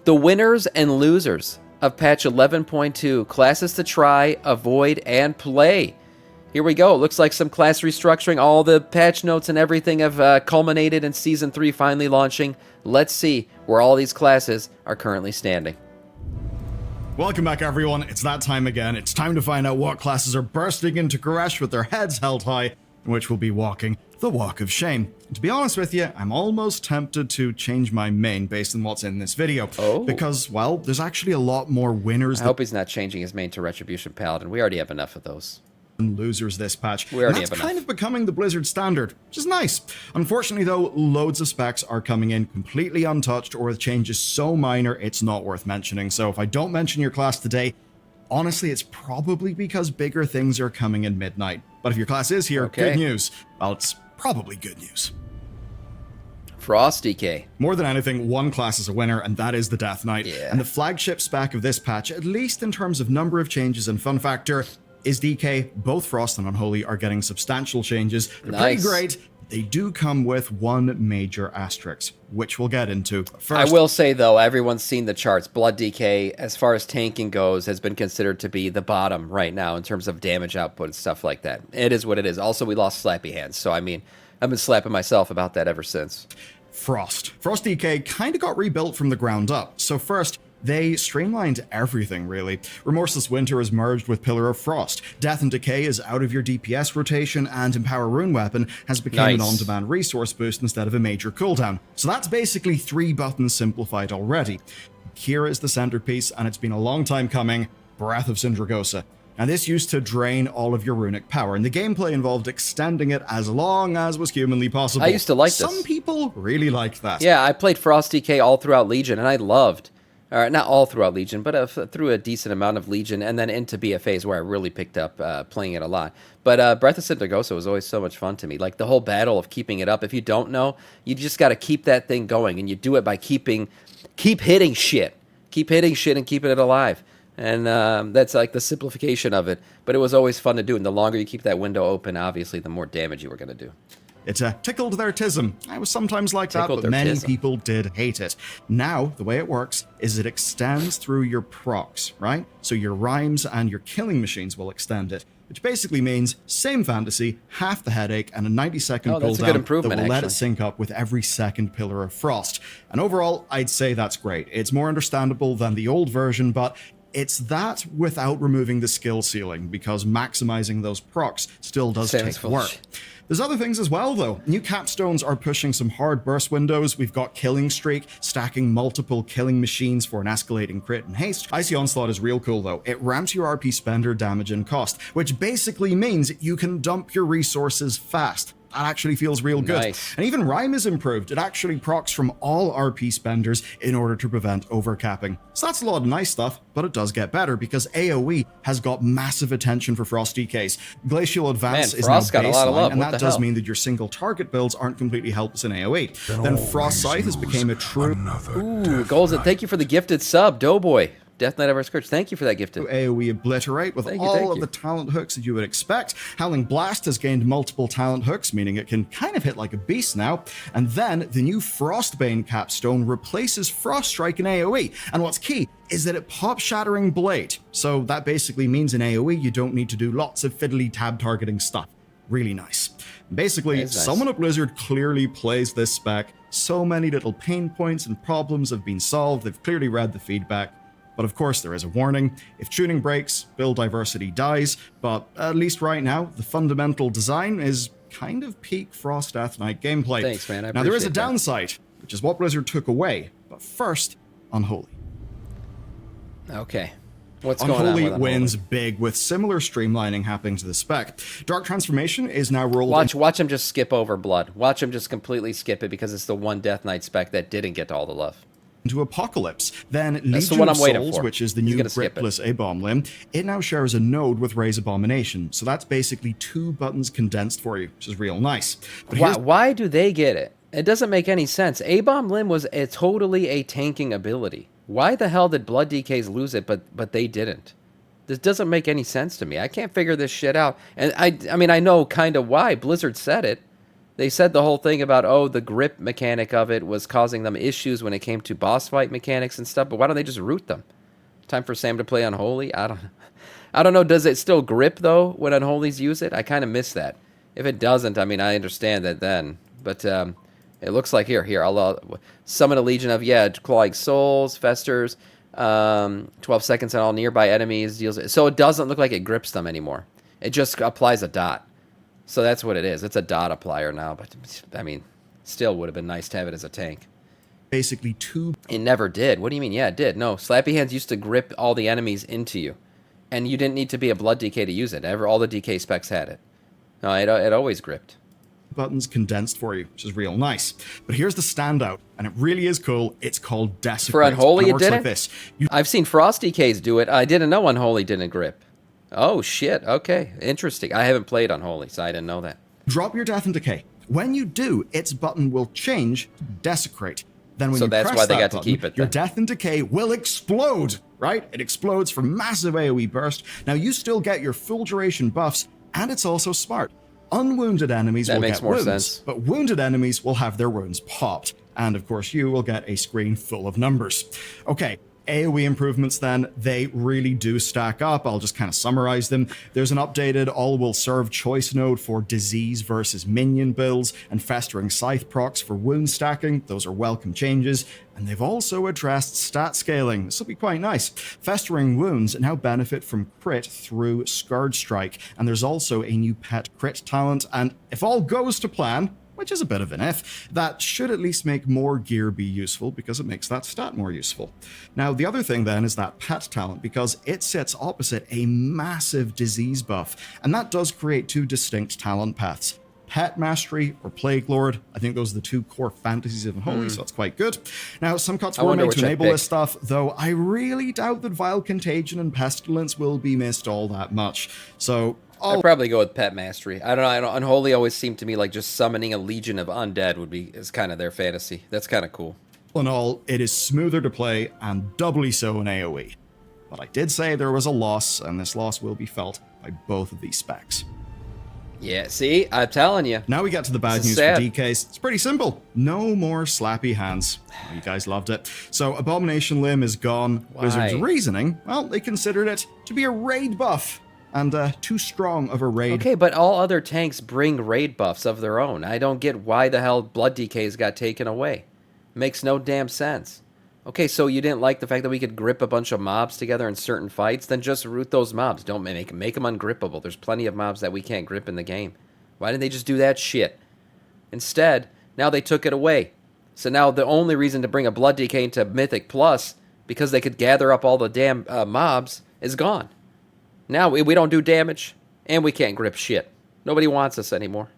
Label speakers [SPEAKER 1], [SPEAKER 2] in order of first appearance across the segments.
[SPEAKER 1] The winners and losers of patch 11.2, classes to try, avoid, and play. Here we go. It looks like some class restructuring. All the patch notes and everything have culminated in Season 3 finally launching. Let's see where all these classes are currently standing.
[SPEAKER 2] Welcome back, everyone. It's that time again. It's time to find out what classes are bursting into Koresh with their heads held high, in which we'll be walking the Walk of Shame. And to be honest with you, I'm almost tempted to change my main based on what's in this video.
[SPEAKER 1] Oh.
[SPEAKER 2] Because, well, there's actually a lot more winners
[SPEAKER 1] I hope he's not changing his main to Retribution Paladin. We already have enough of those.
[SPEAKER 2] and losers this patch.
[SPEAKER 1] We already
[SPEAKER 2] and that's
[SPEAKER 1] have
[SPEAKER 2] kind
[SPEAKER 1] enough.
[SPEAKER 2] of becoming the Blizzard standard, which is nice. Unfortunately, though, loads of specs are coming in completely untouched or with changes so minor it's not worth mentioning. So if I don't mention your class today, honestly, it's probably because bigger things are coming in midnight. But if your class is here,
[SPEAKER 1] Okay.
[SPEAKER 2] good news. Well, it's probably good news.
[SPEAKER 1] Frost DK.
[SPEAKER 2] More than anything, one class is a winner, and that is the Death Knight.
[SPEAKER 1] Yeah.
[SPEAKER 2] And the flagship spec of this patch, at least in terms of number of changes and fun factor, is DK. Both Frost and Unholy are getting substantial changes. They're
[SPEAKER 1] Nice.
[SPEAKER 2] pretty great. They do come with one major asterisk, which we'll get into. First,
[SPEAKER 1] I will say, though, everyone's seen the charts. Blood DK, as far as tanking goes, has been considered to be the bottom right now in terms of damage output and stuff like that. It is what it is. Also, we lost Slappy Hands, so I mean, I've been slapping myself about that ever since.
[SPEAKER 2] Frost. Frost DK kind of got rebuilt from the ground up. So first, they streamlined everything, really. Remorseless Winter is merged with Pillar of Frost. Death and Decay is out of your DPS rotation, and Empower Rune Weapon has become an
[SPEAKER 1] Nice.
[SPEAKER 2] on-demand resource boost instead of a major cooldown. So that's basically 3 buttons simplified already. Here is the centerpiece, and it's been a long time coming, Breath of Sindragosa. Now, this used to drain all of your runic power, and the gameplay involved extending it as long as was humanly possible.
[SPEAKER 1] I used to like
[SPEAKER 2] Some
[SPEAKER 1] this.
[SPEAKER 2] people really liked that.
[SPEAKER 1] Yeah, I played Frost DK all throughout Legion, and I loved, or not all throughout Legion, but through a decent amount of Legion, and then into BFAs where I really picked up playing it a lot. But Breath of Sindragosa was always so much fun to me. Like the whole battle of keeping it up. If you don't know, you just got to keep that thing going, and you do it by keep hitting shit. Keep hitting shit and keeping it alive. And that's like the simplification of it. But it was always fun to do. And the longer you keep that window open, obviously, the more damage you were going to do.
[SPEAKER 2] It tickled their tism. I was sometimes like that,
[SPEAKER 1] Tickled
[SPEAKER 2] but
[SPEAKER 1] their
[SPEAKER 2] many
[SPEAKER 1] tism.
[SPEAKER 2] people did hate it. Now, the way it works is it extends through your procs, right? So your rhymes and your killing machines will extend it, which basically means same fantasy, half the headache, and a 90-second
[SPEAKER 1] Oh, that's a
[SPEAKER 2] cooldown
[SPEAKER 1] good improvement,
[SPEAKER 2] that will let it
[SPEAKER 1] actually.
[SPEAKER 2] sync up with every second Pillar of Frost. And overall, I'd say that's great. It's more understandable than the old version, but it's that without removing the skill ceiling, because maximizing those procs still does
[SPEAKER 1] Sounds
[SPEAKER 2] take work.
[SPEAKER 1] foolish.
[SPEAKER 2] There's other things as well, though. New capstones are pushing some hard burst windows. We've got Killing Streak, stacking multiple killing machines for an escalating crit and haste. Icy Onslaught is real cool, though. It ramps your RP spender damage and cost, which basically means you can dump your resources fast. That actually feels real good.
[SPEAKER 1] Nice.
[SPEAKER 2] And even Rhyme is improved. It actually procs from all RP spenders in order to prevent overcapping. So that's a lot of nice stuff, but it does get better because AoE has got massive attention for Frost DKs. Glacial Advance
[SPEAKER 1] Man,
[SPEAKER 2] is
[SPEAKER 1] Frost
[SPEAKER 2] now
[SPEAKER 1] got a lot of
[SPEAKER 2] baseline,
[SPEAKER 1] love.
[SPEAKER 2] and
[SPEAKER 1] What
[SPEAKER 2] that
[SPEAKER 1] the
[SPEAKER 2] does
[SPEAKER 1] hell?
[SPEAKER 2] mean that your single target builds aren't completely helpless in AoE. Then Frost Scythe has become a true
[SPEAKER 1] Ooh, Golden, thank you for the gifted sub, Doughboy. Death Knight of our Scourge, thank you for that gifted.
[SPEAKER 2] AoE obliterate with
[SPEAKER 1] Thank you,
[SPEAKER 2] all
[SPEAKER 1] thank
[SPEAKER 2] of
[SPEAKER 1] you.
[SPEAKER 2] the talent hooks that you would expect. Howling Blast has gained multiple talent hooks, meaning it can kind of hit like a beast now. And then the new Frostbane capstone replaces Frost Strike in AoE. And what's key is that it pops Shattering Blade. So that basically means in AoE you don't need to do lots of fiddly tab targeting stuff. Really nice. Basically,
[SPEAKER 1] That is nice.
[SPEAKER 2] someone at Blizzard clearly plays this spec. So many little pain points and problems have been solved. They've clearly read the feedback. But of course, there is a warning. If tuning breaks, build diversity dies. But at least right now, the fundamental design is kind of peak Frost Death Knight gameplay.
[SPEAKER 1] Thanks, man. I
[SPEAKER 2] Now, there is a
[SPEAKER 1] appreciate that.
[SPEAKER 2] downside, which is what Blizzard took away. But first, Unholy.
[SPEAKER 1] Okay. What's going on
[SPEAKER 2] Unholy
[SPEAKER 1] with Unholy?
[SPEAKER 2] wins big with similar streamlining happening to the spec. Dark Transformation is now rolled
[SPEAKER 1] Watch him just skip over Blood. Watch him just completely skip it because it's the one Death Knight spec that didn't get all the love.
[SPEAKER 2] into Apocalypse. Then
[SPEAKER 1] That's the
[SPEAKER 2] Legion
[SPEAKER 1] one
[SPEAKER 2] of
[SPEAKER 1] I'm waiting
[SPEAKER 2] Souls,
[SPEAKER 1] for.
[SPEAKER 2] which is the
[SPEAKER 1] He's
[SPEAKER 2] new
[SPEAKER 1] gonna skip it.
[SPEAKER 2] Gripless A-Bomb limb, it now shares a node with Raise Abomination. So that's basically 2 buttons condensed for you, which is real nice. But here's
[SPEAKER 1] Why do they get it? It doesn't make any sense. A-Bomb Limb was totally a tanking ability. Why the hell did Blood DKs lose it, but they didn't? This doesn't make any sense to me. I can't figure this shit out. And I mean, I know kind of why. Blizzard said it. They said the whole thing about, oh, the grip mechanic of it was causing them issues when it came to boss fight mechanics and stuff, but why don't they just root them? Time for Sam to play Unholy? I don't know. Does it still grip, though, when Unholies use it? I kind of miss that. If it doesn't, I mean, I understand that then. But it looks like, here, I'll summon a legion of, clawing souls, festers, 12 seconds on all nearby enemies. Deals. So it doesn't look like it grips them anymore. It just applies a dot. So that's what it is. It's a dot applier now. But, I mean, still would have been nice to have it as a tank.
[SPEAKER 2] Basically two.
[SPEAKER 1] It never did. What do you mean? Yeah, it did. No, Slappy Hands used to grip all the enemies into you. And you didn't need to be a blood DK to use it. All the DK specs had it. No, it always gripped.
[SPEAKER 2] Buttons condensed for you, which is real nice. But here's the standout, and it really is cool. It's called Desecrate.
[SPEAKER 1] For Unholy, it did
[SPEAKER 2] like
[SPEAKER 1] it?
[SPEAKER 2] This.
[SPEAKER 1] I've seen Frost DKs do it. I didn't know Unholy didn't grip. Oh, shit. Okay. Interesting. I haven't played Unholy, so I didn't know that.
[SPEAKER 2] Drop your Death and Decay. When you do, its button will change to Desecrate. Then when you
[SPEAKER 1] that's
[SPEAKER 2] press
[SPEAKER 1] why they
[SPEAKER 2] that
[SPEAKER 1] got
[SPEAKER 2] button,
[SPEAKER 1] to keep it
[SPEAKER 2] your
[SPEAKER 1] then.
[SPEAKER 2] Death and Decay will explode, right? It explodes for massive AoE burst. Now you still get your full duration buffs, and it's also smart. Unwounded enemies will get wounds,
[SPEAKER 1] sense.
[SPEAKER 2] but wounded enemies will have their wounds popped. And of course, you will get a screen full of numbers. Okay, AoE improvements then, they really do stack up. I'll just kind of summarize them. There's an updated all-will-serve choice node for disease versus minion builds, and festering scythe procs for wound stacking. Those are welcome changes. And they've also addressed stat scaling. This will be quite nice. Festering wounds now benefit from crit through Scourge Strike. And there's also a new pet crit talent. And if all goes to plan, which is a bit of an if, that should at least make more gear be useful because it makes that stat more useful. Now, the other thing then is that pet talent, because it sits opposite a massive disease buff. And that does create two distinct talent paths. Pet Mastery or Plague Lord. I think those are the two core fantasies of Unholy, so that's quite good. Now, some cuts were made to enable this stuff, though I really doubt that Vile Contagion and Pestilence will be missed all that much. So
[SPEAKER 1] I'd probably go with Pet Mastery. I don't know. Unholy always seemed to me like just summoning a legion of undead is kind of their fantasy. That's kind of cool.
[SPEAKER 2] All in all, it is smoother to play and doubly so in AoE. But I did say there was a loss, and this loss will be felt by both of these specs.
[SPEAKER 1] Yeah, see? I'm telling you.
[SPEAKER 2] Now we get to the bad news for DKs. It's pretty simple. No more Slappy Hands. Oh, you guys loved it. So Abomination Limb is gone.
[SPEAKER 1] Why?
[SPEAKER 2] Wizards' reasoning, well, they considered it to be a raid buff. And too strong of a raid.
[SPEAKER 1] Okay, but all other tanks bring raid buffs of their own. I don't get why the hell Blood DKs got taken away. Makes no damn sense. Okay, so you didn't like the fact that we could grip a bunch of mobs together in certain fights? Then just root those mobs. Don't make them ungrippable. There's plenty of mobs that we can't grip in the game. Why didn't they just do that shit? Instead, now they took it away. So now the only reason to bring a Blood DK into Mythic Plus, because they could gather up all the damn mobs, is gone. Now we don't do damage, and we can't grip shit. Nobody wants us anymore.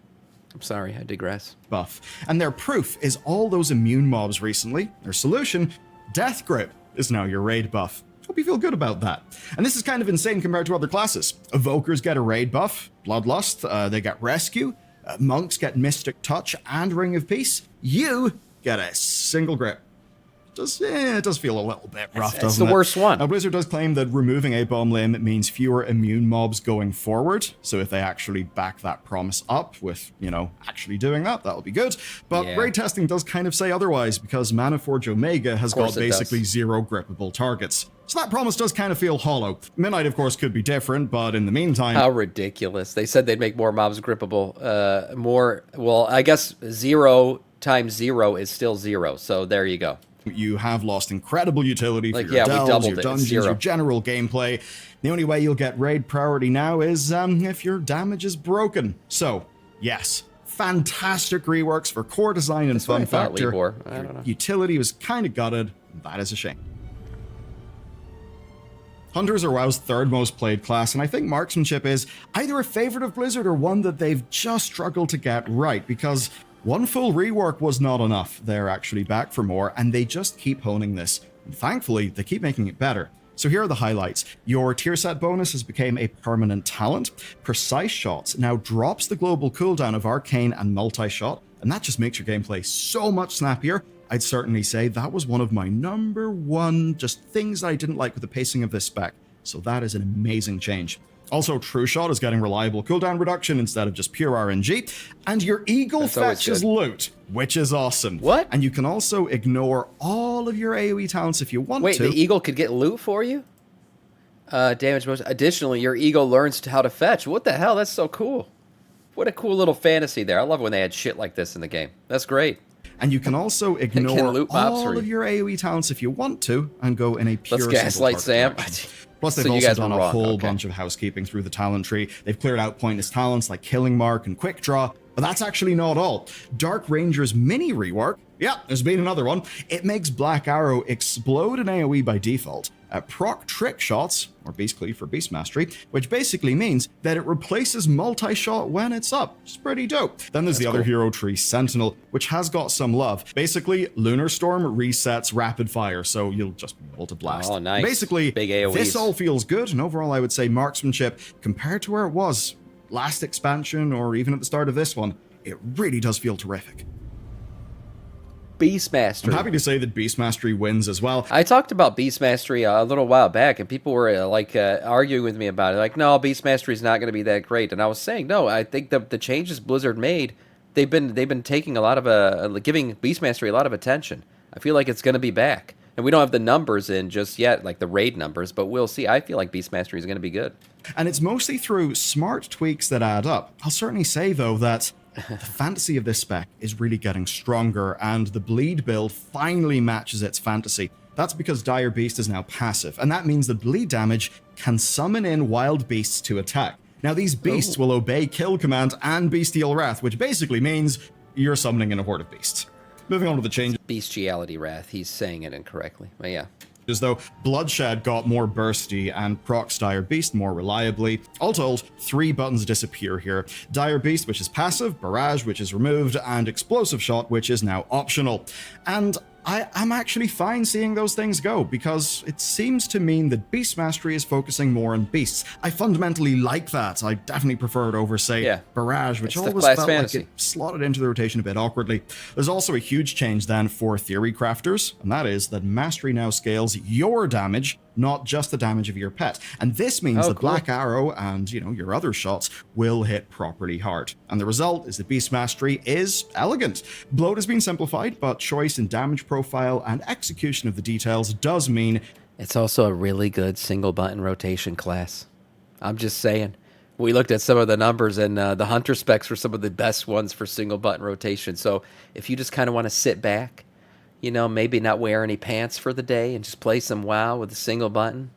[SPEAKER 1] I'm sorry, I digress.
[SPEAKER 2] Buff. And their proof is all those immune mobs recently. Their solution, Death Grip, is now your raid buff. Hope you feel good about that. And this is kind of insane compared to other classes. Evokers get a raid buff, Bloodlust, they get Rescue, Monks get Mystic Touch and Ring of Peace. You get a single grip. It does feel a little bit rough, doesn't it?
[SPEAKER 1] It's the worst one.
[SPEAKER 2] Now, Blizzard does claim that removing a bomb limb means fewer immune mobs going forward. So if they actually back that promise up with, actually doing that, that'll be good. But raid testing does kind of say otherwise, because Manaforge Omega has got basically zero grippable targets. So that promise does kind of feel hollow. Midnight, of course, could be different, but in the meantime...
[SPEAKER 1] How ridiculous. They said they'd make more mobs grippable. Well, I guess 0 times 0 is still 0, so there you go.
[SPEAKER 2] You have lost incredible utility for your delves, your dungeons, your general gameplay. The only way you'll get raid priority now is if your damage is broken. So, yes, fantastic reworks for core design and fun factor.
[SPEAKER 1] I don't know.
[SPEAKER 2] Utility was kind of gutted. That is a shame. Hunters are WoW's third most played class, and I think marksmanship is either a favorite of Blizzard or one that they've just struggled to get right, because one full rework was not enough. They're actually back for more, and they just keep honing this. And thankfully, they keep making it better. So here are the highlights. Your tier set bonus has become a permanent talent. Precise Shots now drops the global cooldown of Arcane and Multi-Shot, and that just makes your gameplay so much snappier. I'd certainly say that was one of my number one just things that I didn't like with the pacing of this spec. So that is an amazing change. Also, True Shot is getting reliable cooldown reduction instead of just pure RNG. And your Eagle
[SPEAKER 1] That's always
[SPEAKER 2] fetches
[SPEAKER 1] good.
[SPEAKER 2] loot, which is awesome.
[SPEAKER 1] What?
[SPEAKER 2] And you can also ignore all of your AoE talents if you want
[SPEAKER 1] Wait,
[SPEAKER 2] to.
[SPEAKER 1] the eagle could get loot for you? Damage bonus. Additionally, your eagle learns how to fetch. What the hell? That's so cool. What a cool little fantasy there. I love when they had shit like this in the game. That's great.
[SPEAKER 2] And you can also ignore
[SPEAKER 1] loot mobs
[SPEAKER 2] all
[SPEAKER 1] for
[SPEAKER 2] of
[SPEAKER 1] you.
[SPEAKER 2] your AoE talents if you want to and go in a pure
[SPEAKER 1] Let's
[SPEAKER 2] single
[SPEAKER 1] gaslight
[SPEAKER 2] target
[SPEAKER 1] Sam.
[SPEAKER 2] direction. Plus, they've
[SPEAKER 1] So you
[SPEAKER 2] also
[SPEAKER 1] guys
[SPEAKER 2] done
[SPEAKER 1] were
[SPEAKER 2] a
[SPEAKER 1] wrong,
[SPEAKER 2] whole
[SPEAKER 1] okay.
[SPEAKER 2] bunch of housekeeping through the talent tree. They've cleared out pointless talents like Killing Mark and Quick Draw, but that's actually not all. Dark Ranger's mini rework, yeah, there's been another one. It makes Black Arrow explode in AoE by default. Proc Trick Shots, or basically for Beast Mastery, which basically means that it replaces multi-shot when it's up. It's pretty dope. Then there's the other hero tree, Sentinel, which has got some love. Basically, Lunar Storm resets rapid fire, so you'll just be able to blast.
[SPEAKER 1] Oh, nice.
[SPEAKER 2] Basically,
[SPEAKER 1] Big AoEs.
[SPEAKER 2] this all feels good, and overall I would say marksmanship, compared to where it was last expansion or even at the start of this one, it really does feel terrific.
[SPEAKER 1] Beast Mastery.
[SPEAKER 2] I'm happy to say that Beast Mastery wins as well.
[SPEAKER 1] I talked about Beast Mastery a little while back, and people were arguing with me about it. Like, no, Beast Mastery is not going to be that great. And I was saying, no, I think the changes Blizzard made, they've been taking a lot of giving Beast Mastery a lot of attention. I feel like it's going to be back, and we don't have the numbers in just yet, like the raid numbers, but we'll see. I feel like Beast Mastery is going to be good.
[SPEAKER 2] And it's mostly through smart tweaks that add up. I'll certainly say, though, that the fantasy of this spec is really getting stronger, and the bleed build finally matches its fantasy. That's because Dire Beast is now passive, and that means that bleed damage can summon in wild beasts to attack. Now, these beasts will obey Kill Command and Bestial Wrath, which basically means you're summoning in a horde of beasts. Moving on to the changes.
[SPEAKER 1] Bestiality Wrath. He's saying it incorrectly, but yeah.
[SPEAKER 2] As though Bloodshed got more bursty and procs Dire Beast more reliably. All told, 3 buttons disappear here. Dire Beast, which is passive, Barrage, which is removed, and Explosive Shot, which is now optional. And I'm actually fine seeing those things go, because it seems to mean that Beast Mastery is focusing more on beasts. I fundamentally like that. I definitely prefer it over, say, Barrage, which
[SPEAKER 1] It's the
[SPEAKER 2] always
[SPEAKER 1] class
[SPEAKER 2] felt
[SPEAKER 1] fantasy.
[SPEAKER 2] like it slotted into the rotation a bit awkwardly. There's also a huge change then for Theory Crafters, and that is that Mastery now scales your damage, not just the damage of your pet. And this means that
[SPEAKER 1] cool.
[SPEAKER 2] Black Arrow and, your other shots will hit properly hard. And the result is that Beast Mastery is elegant. Bloat has been simplified, but choice in damage profile and execution of the details does mean
[SPEAKER 1] It's also a really good single button rotation class. I'm just saying. We looked at some of the numbers, and the Hunter specs were some of the best ones for single button rotation. So if you just kind of want to sit back, maybe not wear any pants for the day and just play some WoW with a single button,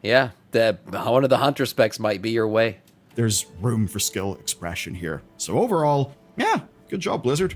[SPEAKER 1] yeah, one of the Hunter specs might be your way.
[SPEAKER 2] there's room for skill expression here. So overall, yeah, good job, Blizzard.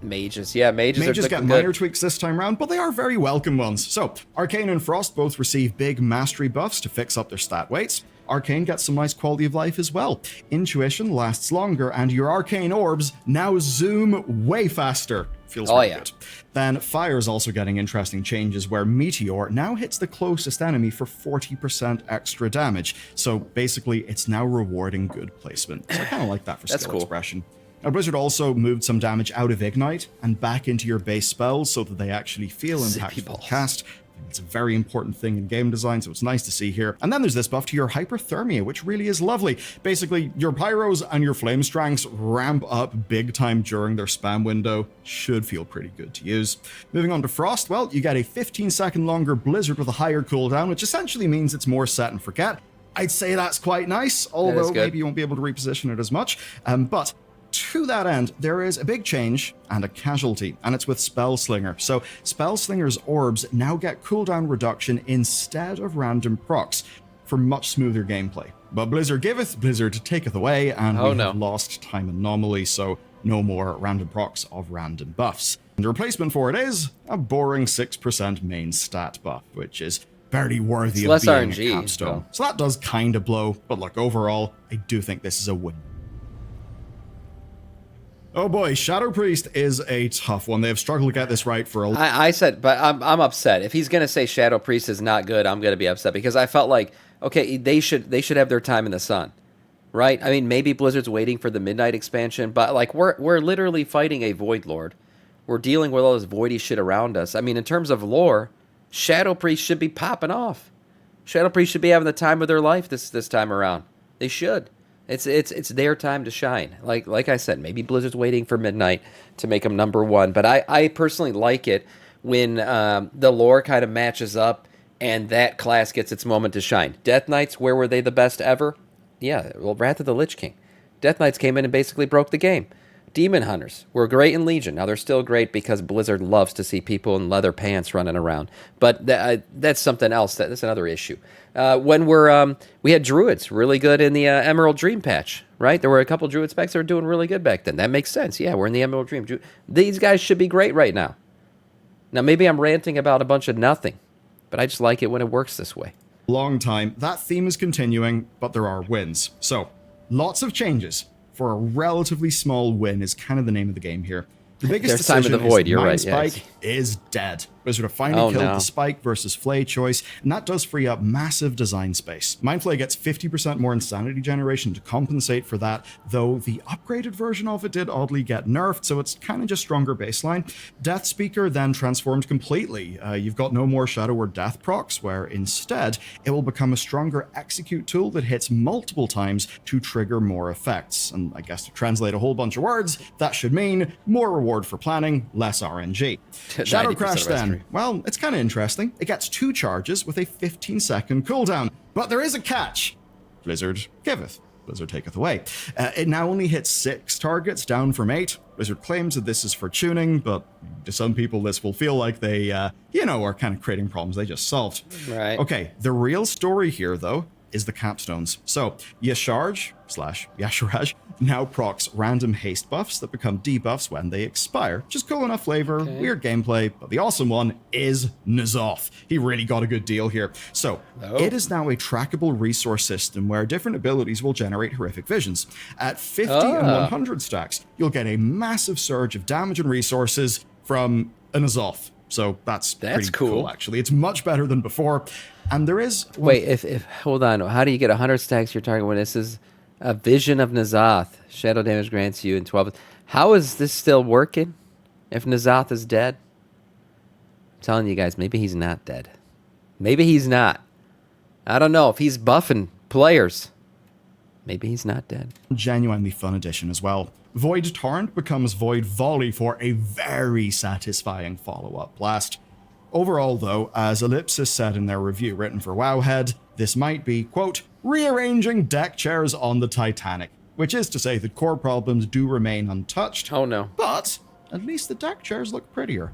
[SPEAKER 1] Mages
[SPEAKER 2] Mages
[SPEAKER 1] are
[SPEAKER 2] get
[SPEAKER 1] looking
[SPEAKER 2] minor
[SPEAKER 1] good.
[SPEAKER 2] tweaks this time around, but they are very welcome ones. So, Arcane and Frost both receive big mastery buffs to fix up their stat weights. Arcane gets some nice quality of life as well. Intuition lasts longer, and your arcane orbs now zoom way faster. Feels really good. Then Fire is also getting interesting changes where Meteor now hits the closest enemy for 40% extra damage. So basically, it's now rewarding good placement. So I kind of like that for
[SPEAKER 1] That's
[SPEAKER 2] skill
[SPEAKER 1] cool.
[SPEAKER 2] expression. Now, Blizzard also moved some damage out of Ignite and back into your base spells so that they actually feel
[SPEAKER 1] Zippy
[SPEAKER 2] impactful
[SPEAKER 1] balls.
[SPEAKER 2] cast. It's a very important thing in game design, so it's nice to see here. And then there's this buff to your Hyperthermia, which really is lovely. Basically, your Pyros and your Flame Strengths ramp up big time during their spam window. Should feel pretty good to use. Moving on to Frost, well, you get a 15-second longer Blizzard with a higher cooldown, which essentially means it's more set and forget. I'd say that's quite nice, although
[SPEAKER 1] good.
[SPEAKER 2] maybe you won't be able to reposition it as much. But to that end, there is a big change and a casualty, and it's with Spellslinger. So Spellslinger's orbs now get cooldown reduction instead of random procs for much smoother gameplay. But Blizzard giveth, Blizzard taketh away, and we have lost Time Anomaly, so no more random procs of random buffs. And the replacement for it is a boring 6% main stat buff, which is very worthy of
[SPEAKER 1] less
[SPEAKER 2] being
[SPEAKER 1] RNG,
[SPEAKER 2] a capstone.
[SPEAKER 1] so.
[SPEAKER 2] So that does kind of blow, but look, overall, I do think this is a win. Oh boy, Shadow Priest is a tough one. They have struggled to get this right for a
[SPEAKER 1] I said, but I'm upset. If he's gonna say Shadow Priest is not good, I'm gonna be upset because I felt like, okay, they should have their time in the sun, right? I mean, maybe Blizzard's waiting for the Midnight expansion, but like we're literally fighting a Void Lord. We're dealing with all this voidy shit around us. I mean, in terms of lore, Shadow Priest should be popping off. Shadow Priest should be having the time of their life this time around. They should. It's their time to shine. Like I said, maybe Blizzard's waiting for midnight to make them number one. But I personally like it when the lore kind of matches up and that class gets its moment to shine. Death Knights, where were they the best ever? Yeah, well, Wrath of the Lich King. Death Knights came in and basically broke the game. Demon Hunters were great in Legion. Now, they're still great because Blizzard loves to see people in leather pants running around. But that's something else. That's another issue. When we had Druids really good in the Emerald Dream patch, right? There were a couple Druid specs that were doing really good back then. That makes sense. Yeah, we're in the Emerald Dream. These guys should be great right now. Now, maybe I'm ranting about a bunch of nothing, but I just like it when it works this way.
[SPEAKER 2] Long time. That theme is continuing, but there are wins. So, lots of changes. For a relatively small win is kind of the name of the game here. The biggest
[SPEAKER 1] There's time
[SPEAKER 2] decision
[SPEAKER 1] of the void.
[SPEAKER 2] is
[SPEAKER 1] You're
[SPEAKER 2] Mind
[SPEAKER 1] right.
[SPEAKER 2] Spike is dead. Blizzard have finally killed the Spike versus Flay choice, and that does free up massive design space. Mind Flay gets 50% more insanity generation to compensate for that, though the upgraded version of it did oddly get nerfed, so it's kind of just stronger baseline. Death Speaker then transformed completely. You've got no more Shadow or Death procs, where instead it will become a stronger execute tool that hits multiple times to trigger more effects. And I guess to translate a whole bunch of words, that should mean more reward for planning, less RNG. Shadow Crash then. Well, it's kind of interesting. It gets 2 charges with a 15-second cooldown. But there is a catch. Blizzard giveth, Blizzard taketh away. It now only hits 6 targets, down from 8. Blizzard claims that this is for tuning, but to some people this will feel like they, are kind of creating problems they just solved.
[SPEAKER 1] Right.
[SPEAKER 2] Okay, the real story here, though, is the capstones. So, Yasharaj now procs random haste buffs that become debuffs when they expire. Just cool enough flavor, weird gameplay, but the awesome one is N'Zoth. He really got a good deal here. So, it is now a trackable resource system where different abilities will generate horrific visions. At 50 and 100 stacks, you'll get a massive surge of damage and resources from a N'Zoth. So that's pretty cool, actually. It's much better than before. And there is...
[SPEAKER 1] Wait, if hold on. How do you get 100 stacks your target when this is a vision of N'Zoth? Shadow damage grants you in 12... How is this still working if N'Zoth is dead? I'm telling you guys, maybe he's not dead. Maybe he's not. I don't know. If he's buffing players, maybe he's not dead.
[SPEAKER 2] Genuinely fun addition as well. Void Torrent becomes Void Volley for a very satisfying follow-up blast. Overall, though, as Ellipsis said in their review written for Wowhead, this might be, quote, rearranging deck chairs on the Titanic, which is to say that core problems do remain untouched.
[SPEAKER 1] Oh, no.
[SPEAKER 2] But at least the deck chairs look prettier.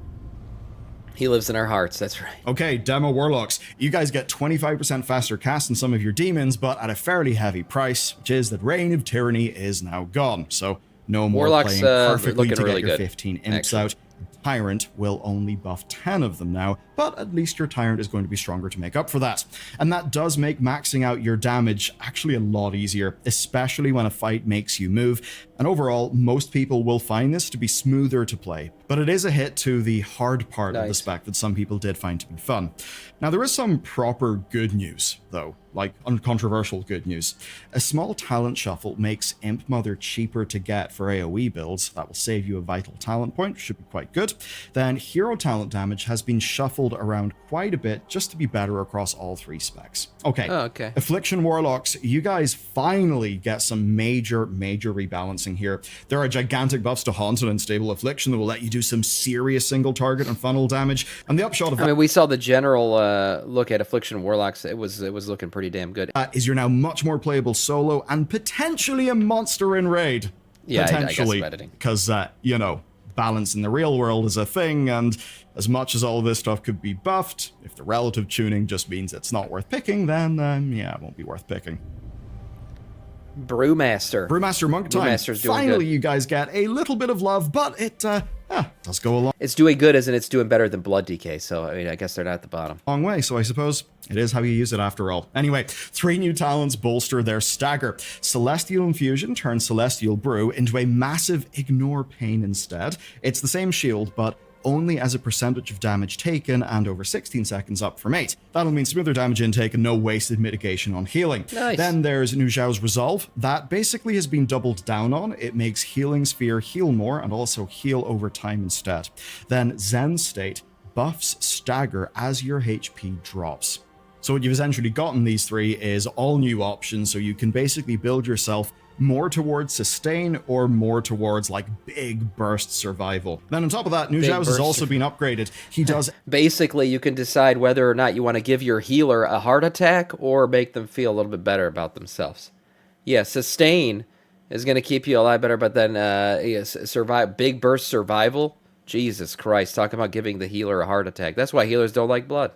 [SPEAKER 1] He lives in our hearts, that's right.
[SPEAKER 2] Okay, Demo Warlocks. You guys get 25% faster cast than some of your demons, but at a fairly heavy price, which is that Reign of Tyranny is now gone. So no more
[SPEAKER 1] Warlocks,
[SPEAKER 2] playing perfectly to
[SPEAKER 1] really
[SPEAKER 2] get your
[SPEAKER 1] good,
[SPEAKER 2] 15 imps
[SPEAKER 1] actually.
[SPEAKER 2] out. Tyrant will only buff 10 of them now, but at least your Tyrant is going to be stronger to make up for that. And that does make maxing out your damage actually a lot easier, especially when a fight makes you move. And overall, most people will find this to be smoother to play, but it is a hit to the hard part of the spec that some people did find to be fun. Now, there is some proper good news, though, like uncontroversial good news. A small talent shuffle makes Imp Mother cheaper to get for AoE builds. That will save you a vital talent point, which should be quite good. Then hero talent damage has been shuffled around quite a bit just to be better across all 3 specs. Okay. Affliction Warlocks, you guys finally get some major rebalancing here. There are gigantic buffs to Haunted and Stable Affliction that will let you do some serious single target and funnel damage. And the upshot of that...
[SPEAKER 1] I mean, we saw the general look at Affliction Warlocks. It was looking pretty damn good.
[SPEAKER 2] Is you're now much more playable solo and potentially a monster in raid.
[SPEAKER 1] Yeah,
[SPEAKER 2] potentially.
[SPEAKER 1] I guess editing.
[SPEAKER 2] Because, balance in the real world is a thing, and as much as all of this stuff could be buffed, if the relative tuning just means it's not worth picking, then, it won't be worth picking. Brewmaster Monk time. Finally, you guys get a little bit of love, but it does go a
[SPEAKER 1] It's doing good, as in it's doing better than Blood DK, so, I mean, I guess they're not at the bottom.
[SPEAKER 2] long way, so I suppose it is how you use it after all. Anyway, 3 new talents bolster their stagger. Celestial Infusion turns Celestial Brew into a massive Ignore Pain instead. It's the same shield, but only as a percentage of damage taken and over 16 seconds up from 8. That'll mean smoother damage intake and no wasted mitigation on healing.
[SPEAKER 1] Nice.
[SPEAKER 2] Then there's Nu Zhao's Resolve. That basically has been doubled down on. It makes Healing Sphere heal more and also heal over time instead. Then Zen State buffs stagger as your HP drops. So what you've essentially gotten these three is all new options, so you can basically build yourself more towards sustain or more towards like big burst survival. Then on top of that, Nujau's has also been upgraded. He does...
[SPEAKER 1] Basically, you can decide whether or not you want to give your healer a heart attack or make them feel a little bit better about themselves. Yeah, sustain is going to keep you a lot better, but then big burst survival, Jesus Christ, talking about giving the healer a heart attack. That's why healers don't like blood.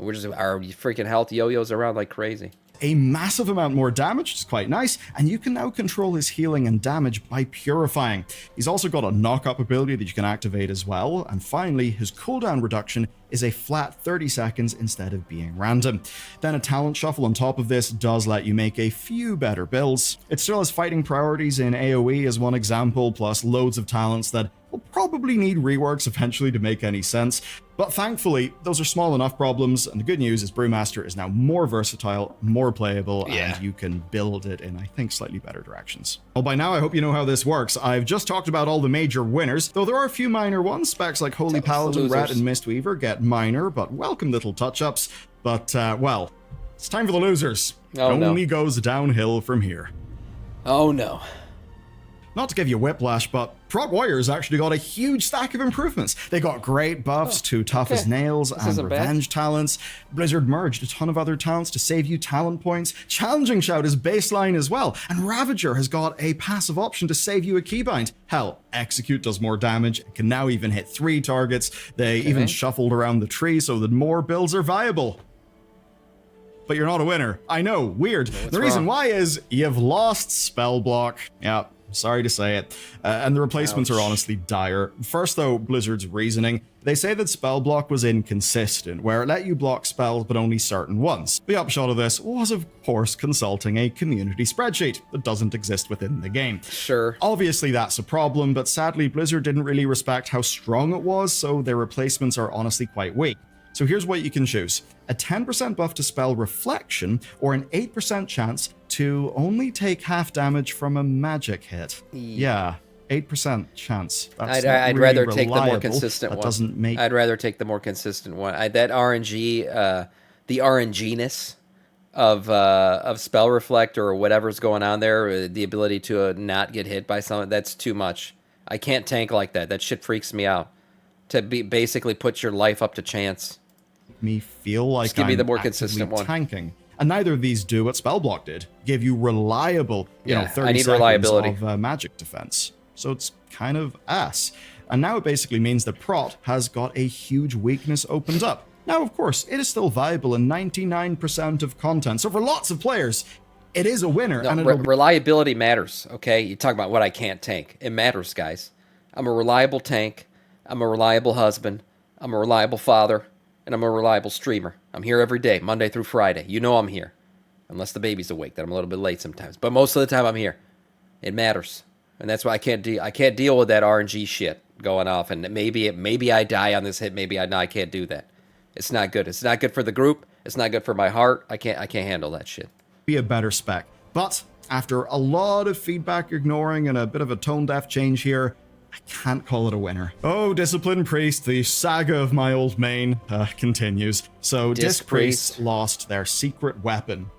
[SPEAKER 1] We're just our freaking health yo-yos around like crazy.
[SPEAKER 2] A massive amount more damage, which is quite nice, and you can now control his healing and damage by purifying. He's also got a knock-up ability that you can activate as well, and finally, his cooldown reduction is a flat 30 seconds instead of being random. Then a talent shuffle on top of this does let you make a few better builds. It still has fighting priorities in AoE as one example, plus loads of talents that will probably need reworks eventually to make any sense. But thankfully, those are small enough problems, and the good news is Brewmaster is now more versatile, more playable, and you can build it in, I think, slightly better directions. Well, by now, I hope you know how this works. I've just talked about all the major winners, though there are a few minor ones. Specs like Holy Paladin, Rat, and Mistweaver get minor, but welcome little touch-ups. But, well, it's time for the losers.
[SPEAKER 1] Oh,
[SPEAKER 2] it only goes downhill from here.
[SPEAKER 1] Oh, no.
[SPEAKER 2] Not to give you whiplash, but Prot Warriors actually got a huge stack of improvements. They got great buffs to Tough as Nails and Revenge talents. Blizzard merged a ton of other talents to save you talent points. Challenging Shout is baseline as well, and Ravager has got a passive option to save you a keybind. Hell, Execute does more damage, it can now even hit 3 targets. They even shuffled around the tree so that more builds are viable. But you're not a winner. I know, weird. The reason why is you've lost Spell Block. Yeah. Sorry to say it. And the replacements are honestly dire. First though, Blizzard's reasoning. They say that Spell Block was inconsistent, where it let you block spells but only certain ones. The upshot of this was, of course, consulting a community spreadsheet that doesn't exist within the game.
[SPEAKER 1] Sure.
[SPEAKER 2] Obviously that's a problem, but sadly Blizzard didn't really respect how strong it was, so their replacements are honestly quite weak. So here's what you can choose. A 10% buff to spell Reflection, or an 8% chance to only take half damage from a magic hit. Yeah, 8% chance. That's
[SPEAKER 1] I'd
[SPEAKER 2] really
[SPEAKER 1] rather take the more
[SPEAKER 2] reliable.
[SPEAKER 1] consistent
[SPEAKER 2] That
[SPEAKER 1] one.
[SPEAKER 2] doesn't make...
[SPEAKER 1] I'd rather take the more consistent one. That RNG, the RNG-ness of Spell Reflect or whatever's going on there, the ability to not get hit by something, that's too much. I can't tank like that. That shit freaks me out. To basically put your life up to chance.
[SPEAKER 2] Me feel like
[SPEAKER 1] Just give me
[SPEAKER 2] I'm
[SPEAKER 1] the more consistent one.
[SPEAKER 2] tanking. And neither of these do what Spellblock did. Give you reliable, 30
[SPEAKER 1] I need
[SPEAKER 2] seconds
[SPEAKER 1] reliability.
[SPEAKER 2] of magic defense. So it's kind of ass. And now it basically means that Prot has got a huge weakness opened up. Now, of course, it is still viable in 99% of content. So for lots of players, it is a winner.
[SPEAKER 1] No,
[SPEAKER 2] and
[SPEAKER 1] reliability matters, okay? You talk about what I can't tank. It matters, guys. I'm a reliable tank. I'm a reliable husband. I'm a reliable father. And I'm a reliable streamer. I'm here every day, Monday through Friday. You know I'm here. Unless the baby's awake, then I'm a little bit late sometimes. But most of the time I'm here. It matters. And that's why I can't deal with that RNG shit going off. And maybe I die on this hit, maybe I can't do that. It's not good. It's not good for the group. It's not good for my heart. I can't handle that shit.
[SPEAKER 2] Be a better spec. But after a lot of feedback ignoring and a bit of a tone-deaf change here, I can't call it a winner. Oh, Discipline Priest, the saga of my old main continues. So Disc Priests lost their secret weapon,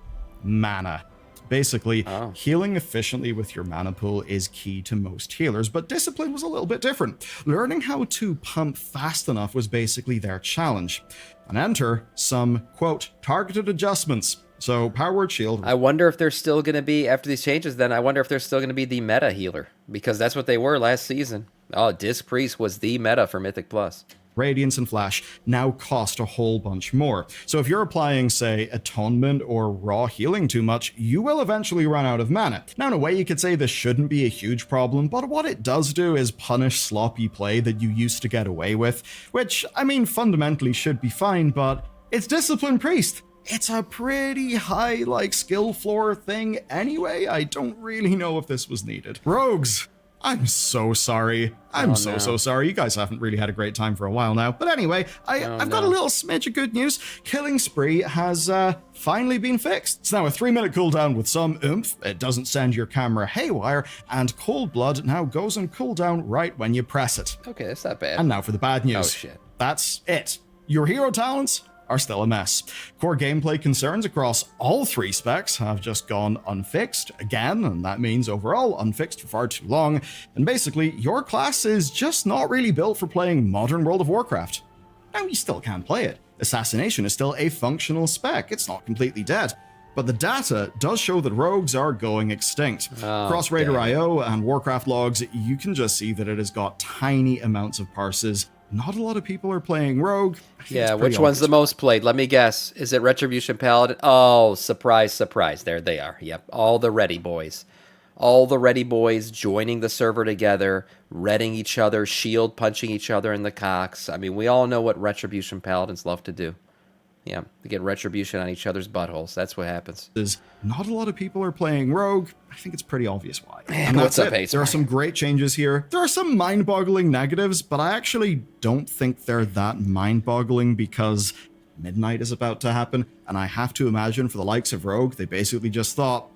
[SPEAKER 2] mana. Basically, healing efficiently with your mana pool is key to most healers, but Discipline was a little bit different. Learning how to pump fast enough was basically their challenge. And enter some, quote, targeted adjustments. So, Power Word Shield.
[SPEAKER 1] I wonder if they're still going to be, after these changes, then I wonder if they're still going to be the meta healer. Because that's what they were last season. Oh, Disc Priest was the meta for Mythic Plus.
[SPEAKER 2] Radiance and Flash now cost a whole bunch more. So if you're applying, say, Atonement or Raw Healing too much, you will eventually run out of mana. Now, in a way, you could say this shouldn't be a huge problem, but what it does do is punish sloppy play that you used to get away with, which, I mean, fundamentally should be fine, but it's Discipline Priest. It's a pretty high, skill floor thing anyway. I don't really know if this was needed. Rogues! I'm so sorry. I'm so sorry. You guys haven't really had a great time for a while now. But anyway, I've got a little smidge of good news. Killing Spree has finally been fixed. It's now a 3-minute cooldown with some oomph. It doesn't send your camera haywire. And Cold Blood now goes on cooldown right when you press it.
[SPEAKER 1] Okay, that's not bad.
[SPEAKER 2] And now for the bad news.
[SPEAKER 1] Oh, shit.
[SPEAKER 2] That's it. Your hero talents are still a mess. Core gameplay concerns across all 3 specs have just gone unfixed again, and that means overall unfixed for far too long, and basically your class is just not really built for playing modern World of Warcraft. Now, you still can play it. Assassination is still a functional spec, it's not completely dead. But the data does show that rogues are going extinct. Across Raider IO and Warcraft logs, you can just see that it has got tiny amounts of parses. Not a lot of people are playing rogue.
[SPEAKER 1] Yeah, which one's the most played? Let me guess. Is it Retribution Paladin? Oh, surprise, surprise. There they are. Yep, all the ready boys. All the ready boys joining the server together, redding each other, shield punching each other in the cocks. I mean, we all know what Retribution Paladins love to do. Yeah, they get retribution on each other's buttholes. That's what happens.
[SPEAKER 2] Not a lot of people are playing rogue. I think it's pretty obvious why.
[SPEAKER 1] And what's up, Ace?
[SPEAKER 2] There are some great changes here. There are some mind-boggling negatives, but I actually don't think they're that mind-boggling because midnight is about to happen, and I have to imagine for the likes of rogue, they basically just thought,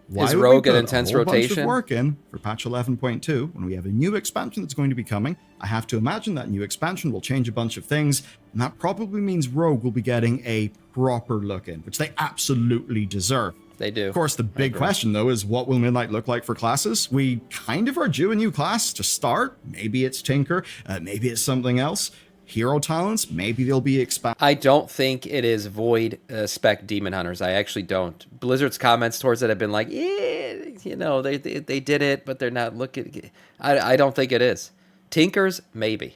[SPEAKER 2] why
[SPEAKER 1] is
[SPEAKER 2] would
[SPEAKER 1] rogue
[SPEAKER 2] we
[SPEAKER 1] an
[SPEAKER 2] put
[SPEAKER 1] intense
[SPEAKER 2] a whole bunch
[SPEAKER 1] rotation?
[SPEAKER 2] of work in for patch 11.2 when we have a new expansion that's going to be coming? I have to imagine that new expansion will change a bunch of things, and that probably means rogue will be getting a proper look in, which they absolutely deserve.
[SPEAKER 1] They do.
[SPEAKER 2] Of course, the big question, though, is what will Midnight look like for classes? We kind of are due a new class to start. Maybe it's Tinker, maybe it's something else. Hero talents, maybe they'll be expanded.
[SPEAKER 1] I don't think it is Void spec Demon Hunters. I actually don't. Blizzard's comments towards it have been like, yeah, you know, they did it, but they're not looking. I don't think it is. Tinkers, maybe.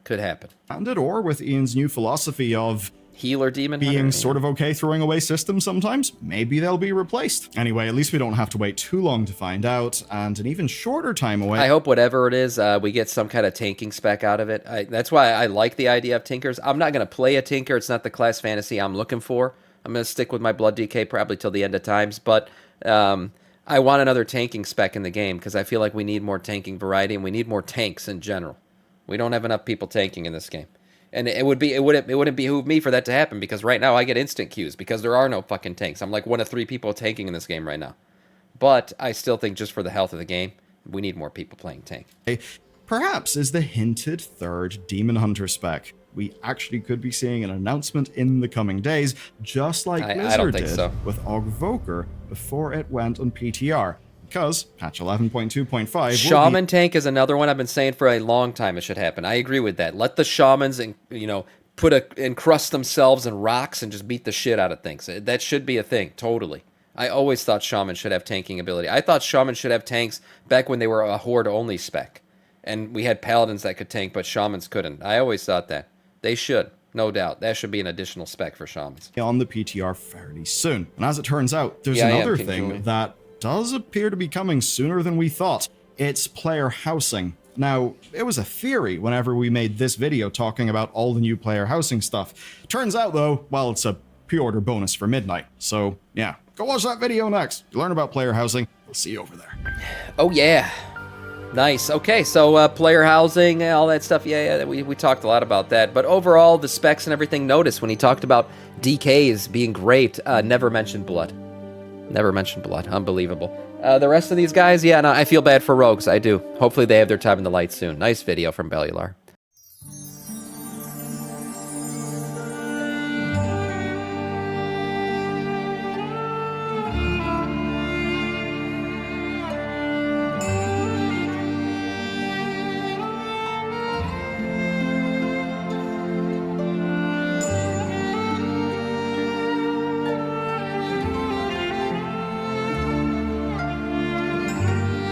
[SPEAKER 1] Could happen.
[SPEAKER 2] Or with Ian's new philosophy of
[SPEAKER 1] Healer Demon
[SPEAKER 2] being
[SPEAKER 1] Hunter,
[SPEAKER 2] sort of okay throwing away systems sometimes, maybe they'll be replaced. Anyway, at least we don't have to wait too long to find out, and an even shorter time away.
[SPEAKER 1] I hope whatever it is, we get some kind of tanking spec out of it. That's why I like the idea of Tinkers. I'm not going to play a Tinker. It's not the class fantasy I'm looking for. I'm going to stick with my Blood DK probably till the end of times, but I want another tanking spec in the game because I feel like we need more tanking variety and we need more tanks in general. We don't have enough people tanking in this game. And it wouldn't behoove me for that to happen because right now I get instant queues because there are no fucking tanks. I'm like one of 3 people tanking in this game right now. But I still think just for the health of the game, we need more people playing tank.
[SPEAKER 2] Perhaps is the hinted 3rd Demon Hunter spec. We actually could be seeing an announcement in the coming days, just like Blizzard did with Ogvoker before it went on PTR. Because patch 11.2.5
[SPEAKER 1] Shaman tank is another one I've been saying for a long time it should happen. I agree with that. Let the shamans encrust themselves in rocks and just beat the shit out of things. That should be a thing, totally. I always thought shamans should have tanking ability. I thought shamans should have tanks back when they were a horde only spec. And we had paladins that could tank, but shamans couldn't. I always thought that. They should, no doubt. That should be an additional spec for shamans.
[SPEAKER 2] On the PTR fairly soon. And as it turns out, there's another thing that does appear to be coming sooner than we thought. It's player housing. Now, it was a theory whenever we made this video talking about all the new player housing stuff. Turns out, though, well, it's a pre-order bonus for Midnight. So, yeah, go watch that video next. You learn about player housing. We'll see you over there.
[SPEAKER 1] Oh, yeah. Nice. Okay, so player housing, all that stuff, yeah, we talked a lot about that. But overall, the specs and everything, notice when he talked about DKs being great, never mentioned blood. Never mentioned blood. Unbelievable. The rest of these guys, yeah, no, I feel bad for rogues. I do. Hopefully they have their time in the light soon. Nice video from Bellular.